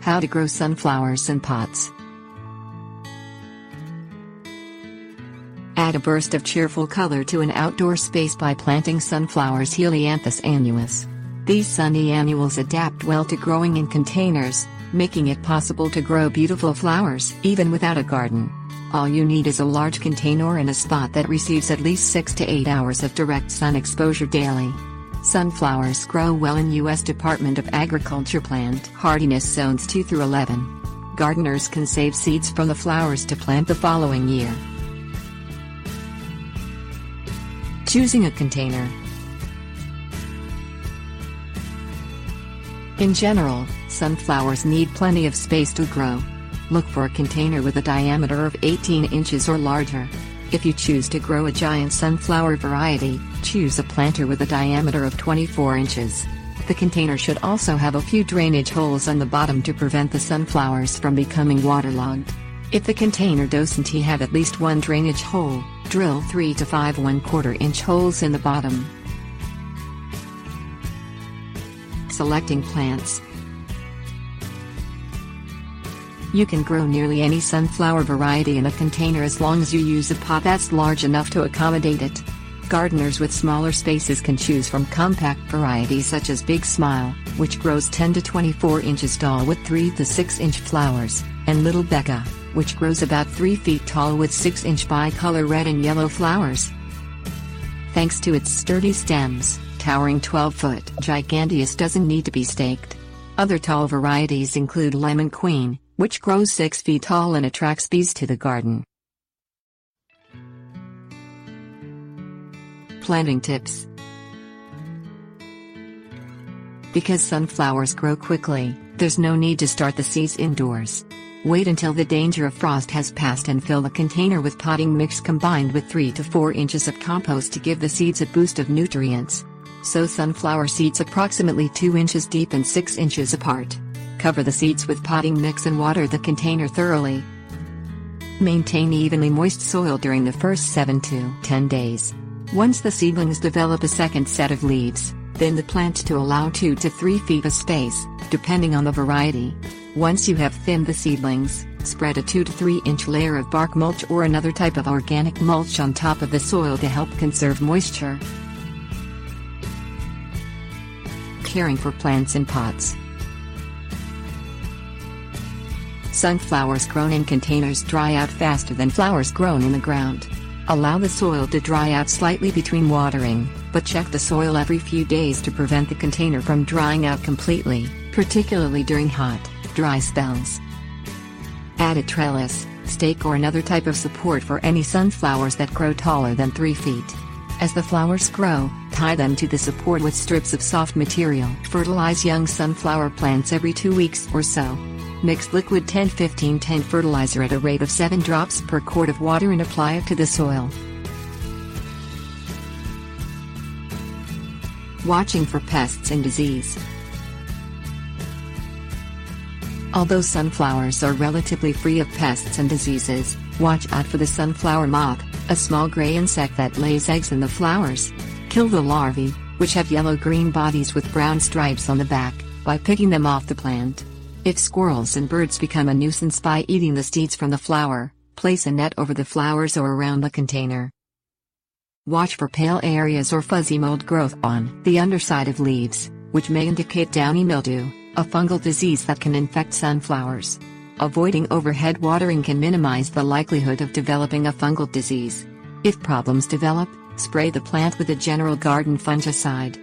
How to grow sunflowers in pots. Add a burst of cheerful color to an outdoor space by planting sunflowers Helianthus annuus. These sunny annuals adapt well to growing in containers, making it possible to grow beautiful flowers even without a garden. All you need is a large container and a spot that receives at least 6 to 8 hours of direct sun exposure daily. Sunflowers grow well in U.S. Department of Agriculture plant hardiness zones 2 through 11. Gardeners can save seeds from the flowers to plant the following year. Choosing a container. In general, sunflowers need plenty of space to grow. Look for a container with a diameter of 18 inches or larger. If you choose to grow a giant sunflower variety, choose a planter with a diameter of 24 inches. The container should also have a few drainage holes on the bottom to prevent the sunflowers from becoming waterlogged. If the container doesn't have at least one drainage hole, drill 3 to 5 1/4 inch holes in the bottom. Selecting plants. You can grow nearly any sunflower variety in a container as long as you use a pot that's large enough to accommodate it. Gardeners with smaller spaces can choose from compact varieties such as Big Smile, which grows 10 to 24 inches tall with 3 to 6 inch flowers, and Little Becca, which grows about 3 feet tall with 6-inch bicolor red and yellow flowers. Thanks to its sturdy stems, towering 12-foot Giganteus doesn't need to be staked. Other tall varieties include Lemon Queen, which grows 6 feet tall and attracts bees to the garden. Planting tips. Because sunflowers grow quickly, there's no need to start the seeds indoors. Wait until the danger of frost has passed and fill the container with potting mix combined with 3 to 4 inches of compost to give the seeds a boost of nutrients. Sow sunflower seeds approximately 2 inches deep and 6 inches apart. Cover the seeds with potting mix and water the container thoroughly. Maintain evenly moist soil during the first 7 to 10 days. Once the seedlings develop a second set of leaves, thin the plant to allow 2 to 3 feet of space, depending on the variety. Once you have thinned the seedlings, spread a 2 to 3 inch layer of bark mulch or another type of organic mulch on top of the soil to help conserve moisture. Caring for plants in pots. Sunflowers grown in containers dry out faster than flowers grown in the ground. Allow the soil to dry out slightly between watering, but check the soil every few days to prevent the container from drying out completely, particularly during hot, dry spells. Add a trellis, stake or another type of support for any sunflowers that grow taller than 3 feet. As the flowers grow, tie them to the support with strips of soft material. Fertilize young sunflower plants every 2 weeks or so. Mix liquid 10-15-10 fertilizer at a rate of 7 drops per quart of water and apply it to the soil. Watching for pests and disease. Although sunflowers are relatively free of pests and diseases, watch out for the sunflower moth, a small gray insect that lays eggs in the flowers. Kill the larvae, which have yellow-green bodies with brown stripes on the back, by picking them off the plant. If squirrels and birds become a nuisance by eating the seeds from the flower, place a net over the flowers or around the container. Watch for pale areas or fuzzy mold growth on the underside of leaves, which may indicate downy mildew, a fungal disease that can infect sunflowers. Avoiding overhead watering can minimize the likelihood of developing a fungal disease. If problems develop, spray the plant with a general garden fungicide.